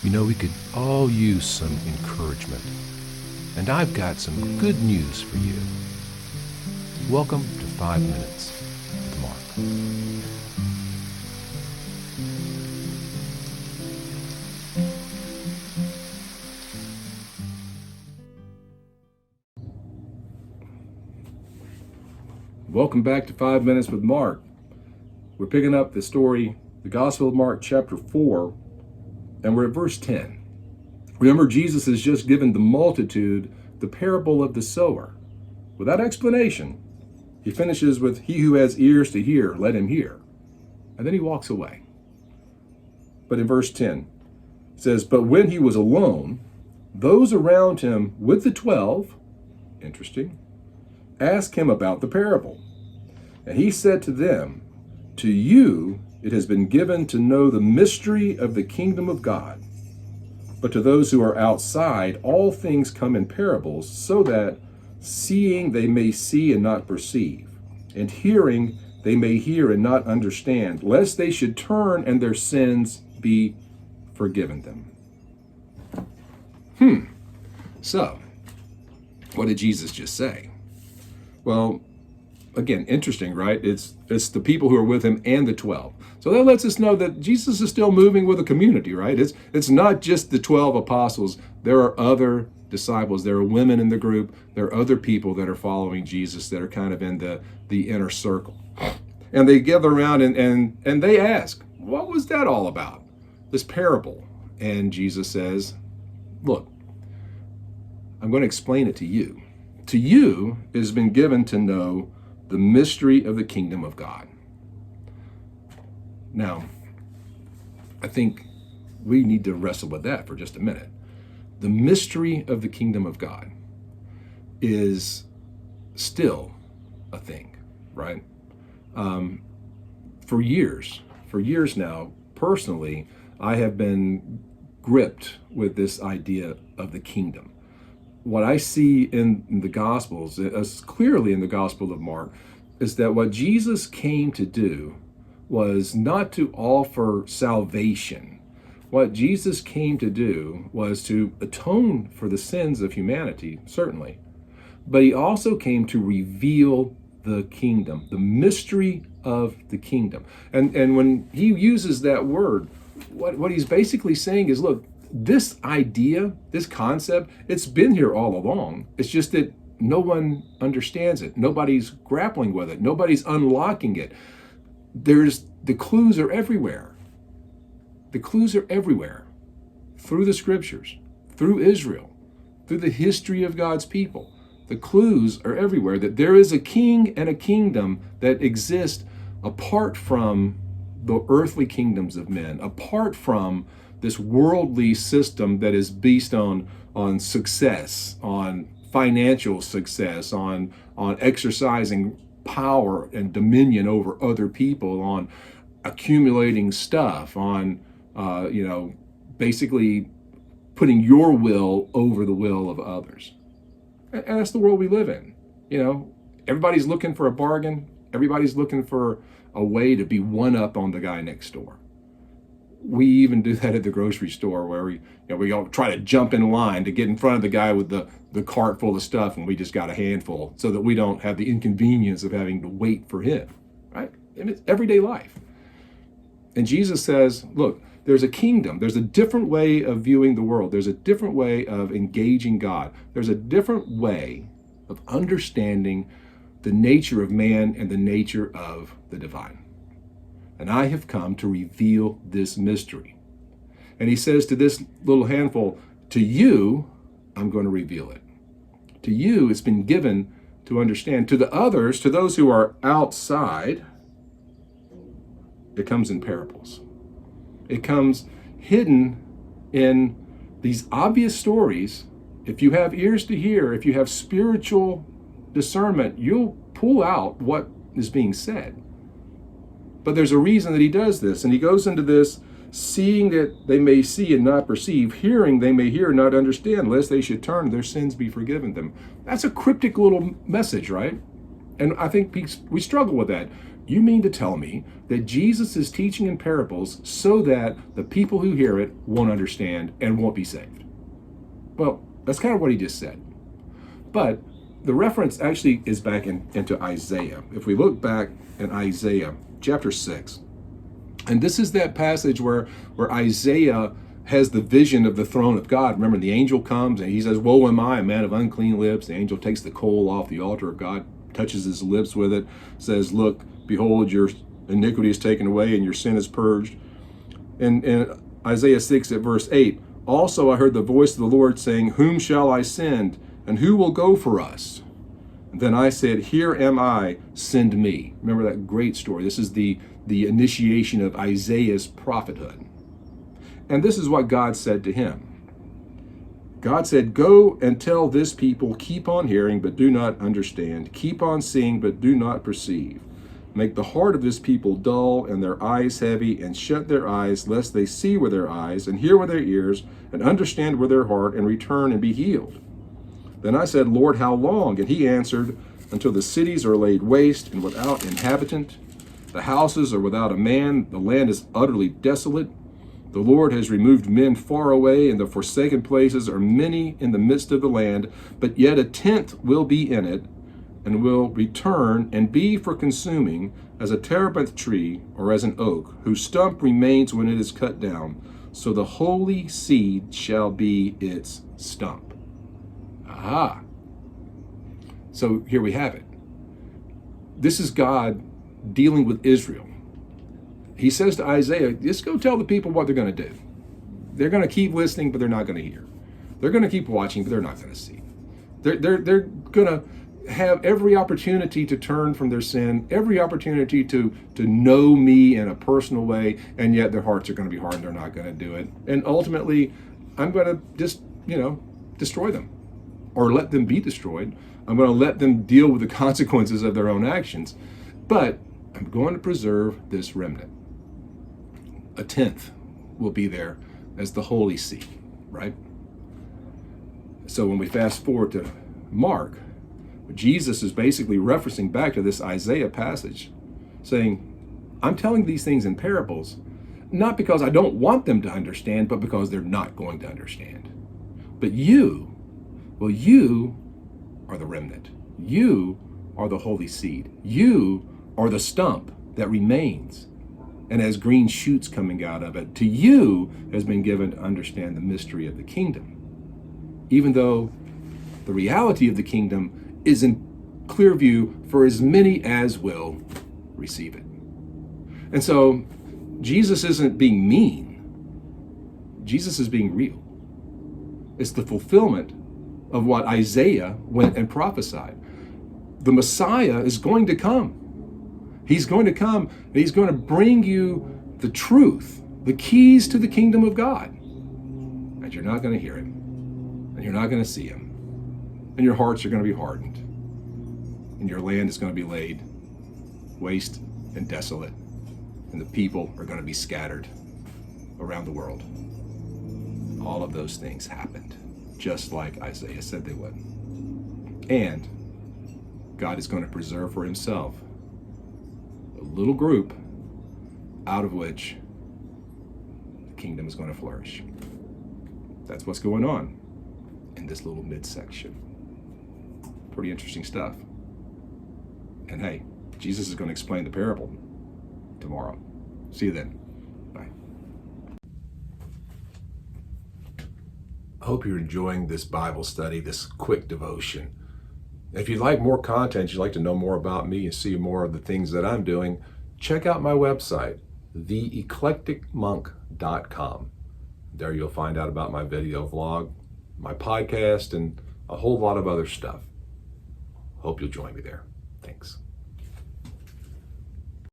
You know, we could all use some encouragement. And I've got some good news for you. Welcome to 5 Minutes with Mark. Welcome back to 5 Minutes with Mark. We're picking up the story, the Gospel of Mark, chapter 4, and we're at verse 10. Remember, Jesus has just given the multitude the parable of the sower. Without explanation, he finishes with, "He who has ears to hear, let him hear." And then he walks away. But in verse 10, it says, "But when he was alone, those around him with the 12," interesting, "asked him about the parable. And he said to them, 'To you it has been given to know the mystery of the kingdom of God. But to those who are outside, all things come in parables, so that seeing they may see and not perceive, and hearing they may hear and not understand, lest they should turn and their sins be forgiven them.'" So, what did Jesus just say? Well, again, interesting, right? It's the people who are with him and the 12. So that lets us know that Jesus is still moving with a community, right? It's not just the 12 apostles. There are other disciples. There are women in the group. There are other people that are following Jesus that are kind of in the inner circle. And they gather around and they ask, "What was that all about? This parable?" And Jesus says, "Look, I'm going to explain it to you. To you it has been given to know the mystery of the kingdom of God." Now, I think we need to wrestle with that for just a minute. The mystery of the kingdom of God is still a thing, right? For years now, personally, I have been gripped with this idea of the kingdom. What I see in the Gospels, as clearly in the Gospel of Mark, is that what Jesus came to do was not to offer salvation. What Jesus came to do was to atone for the sins of humanity, certainly, but he also came to reveal the kingdom, the mystery of the kingdom. And when he uses that word, what he's basically saying is, look, this idea, this concept, it's been here all along. It's just that no one understands it. Nobody's grappling with it. Nobody's unlocking it. The clues are everywhere. The clues are everywhere. Through the scriptures, through Israel, through the history of God's people. The clues are everywhere that there is a king and a kingdom that exist apart from the earthly kingdoms of men, apart from this worldly system that is based on success, on financial success, on exercising power and dominion over other people, on accumulating stuff, on basically putting your will over the will of others. And that's the world we live in. Everybody's looking for a bargain. Everybody's looking for a way to be one up on the guy next door. We even do that at the grocery store, where we all try to jump in line to get in front of the guy with the cart full of stuff, and we just got a handful, so that we don't have the inconvenience of having to wait for him, right? And it's everyday life. And Jesus says, look, there's a kingdom. There's a different way of viewing the world. There's a different way of engaging God. There's a different way of understanding the nature of man and the nature of the divine. And I have come to reveal this mystery. And he says to this little handful, to you, I'm going to reveal it. To you, it's been given to understand. To the others, to those who are outside, it comes in parables. It comes hidden in these obvious stories. If you have ears to hear, if you have spiritual discernment, you'll pull out what is being said. But there's a reason that he does this. And he goes into this, seeing that they may see and not perceive, hearing they may hear and not understand, lest they should turn, their sins be forgiven them. That's a cryptic little message, right? And I think we struggle with that. You mean to tell me that Jesus is teaching in parables so that the people who hear it won't understand and won't be saved? Well, that's kind of what he just said. But the reference actually is back into Isaiah. If we look back in Isaiah chapter 6, and this is that passage where Isaiah has the vision of the throne of God. Remember, the angel comes and he says, "Woe am I, a man of unclean lips." The angel takes the coal off the altar of God, touches his lips with it, says, "Look, behold, your iniquity is taken away and your sin is purged." And in Isaiah 6 at verse 8, "Also I heard the voice of the Lord saying, Whom shall I send? And who will go for us? And then I said, Here am I, send me." Remember that great story. This is the initiation of Isaiah's prophethood. And this is what God said to him. God said, "Go and tell this people, keep on hearing, but do not understand. Keep on seeing, but do not perceive. Make the heart of this people dull and their eyes heavy, and shut their eyes, lest they see with their eyes, and hear with their ears, and understand with their heart, and return and be healed." Then I said, "Lord, how long?" And he answered, "Until the cities are laid waste and without inhabitant. The houses are without a man. The land is utterly desolate. The Lord has removed men far away, and the forsaken places are many in the midst of the land. But yet a tenth will be in it, and will return and be for consuming, as a terebinth tree or as an oak, whose stump remains when it is cut down. So the holy seed shall be its stump." Aha. So here we have it. This is God dealing with Israel. He says to Isaiah, just go tell the people what they're going to do. They're going to keep listening, but they're not going to hear. They're going to keep watching, but they're not going to see. They're going to have every opportunity to turn from their sin, every opportunity to know me in a personal way, and yet their hearts are going to be hard and they're not going to do it. And ultimately, I'm going to just, destroy them or let them be destroyed. I'm going to let them deal with the consequences of their own actions. But I'm going to preserve this remnant. A tenth will be there as the holy seed, right? So when we fast forward to Mark, Jesus is basically referencing back to this Isaiah passage, saying, I'm telling these things in parables, not because I don't want them to understand, but because they're not going to understand. But you are the remnant. You are the holy seed. You are the stump that remains and has green shoots coming out of it. To you has been given to understand the mystery of the kingdom, even though the reality of the kingdom is in clear view for as many as will receive it. And so Jesus isn't being mean. Jesus is being real. It's the fulfillment of what Isaiah went and prophesied. The Messiah is going to come. He's going to come and he's going to bring you the truth, the keys to the kingdom of God. And you're not going to hear him. And you're not going to see him. And your hearts are going to be hardened. And your land is going to be laid waste and desolate. And the people are going to be scattered around the world. All of those things happened, just like Isaiah said they would. And God is going to preserve for himself a little group out of which the kingdom is going to flourish. That's what's going on in this little midsection. Pretty interesting stuff. And hey, Jesus is going to explain the parable tomorrow. See you then. Bye. I hope you're enjoying this Bible study, this quick devotion. If you'd like more content, you'd like to know more about me and see more of the things that I'm doing, check out my website, theeclecticmonk.com. There you'll find out about my video vlog, my podcast, and a whole lot of other stuff. Hope you'll join me there. Thanks.